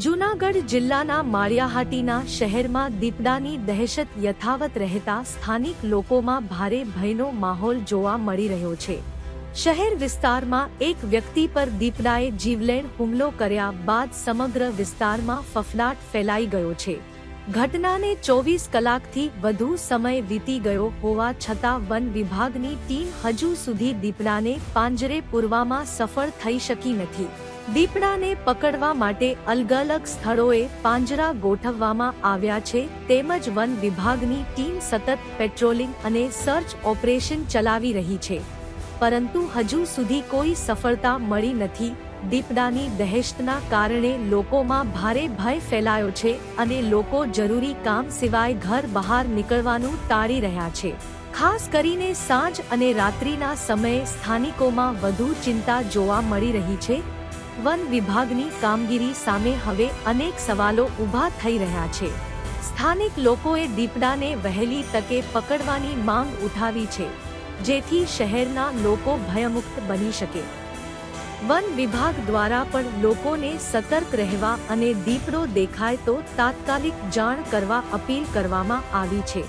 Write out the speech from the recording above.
જૂનાગઢ જિલ્લાના માળિયાહાટીના શહેરમાં દીપડાની દહેશત યથાવત રહેતા સ્થાનિક લોકોમાં ભારે ભયનો માહોલ જોવા મળી રહ્યો છે। શહેર વિસ્તારમાં એક વ્યક્તિ પર દીપડાએ જીવલેણ હુમલો કર્યા બાદ સમગ્ર વિસ્તારમાં ફફડાટ ફેલાઈ ગયો છે। ઘટનાને 24 કલાકથી વધુ સમય વીતી ગયો હોવા છતાં વન વિભાગની ટીમ હજુ સુધી દીપડાને પાંજરે પૂરવામાં સફળ થઈ શકી નથી। દીપડાને પકડવા માટે અલગ-અલગ સ્થળોએ પાંજરા ગોઠવવામાં આવ્યા છે તેમજ વન વિભાગની ટીમ સતત પેટ્રોલિંગ અને સર્ચ ઓપરેશન ચલાવી રહી છે, પરંતુ હજુ સુધી કોઈ સફળતા મળી નથી। દીપડાની દહેશતના કારણે લોકોમાં ભારે ભય ફેલાયો છે અને લોકો જરૂરી કામ સિવાય ઘર બહાર નીકળવાનું ટાળી રહ્યા છે। ખાસ કરીને સાંજ અને રાત્રિના સમયે સ્થાનિકોમાં વધુ ચિંતા જોવા મળી રહી છે। વન વિભાગની કામગીરી સામે હવે અનેક સવાલો ઊભા થઈ રહ્યા છે। સ્થાનિક લોકોએ દીપડાને વહેલી તકે પકડવાની માંગ ઉઠાવી છે, જેથી શહેરના લોકો ભયમુક્ત બની શકે। વન વિભાગ દ્વારા પણ લોકોને સતર્ક રહેવા અને દીપડો દેખાય તો તાત્કાલિક જાણ કરવા અપીલ કરવામાં આવી છે।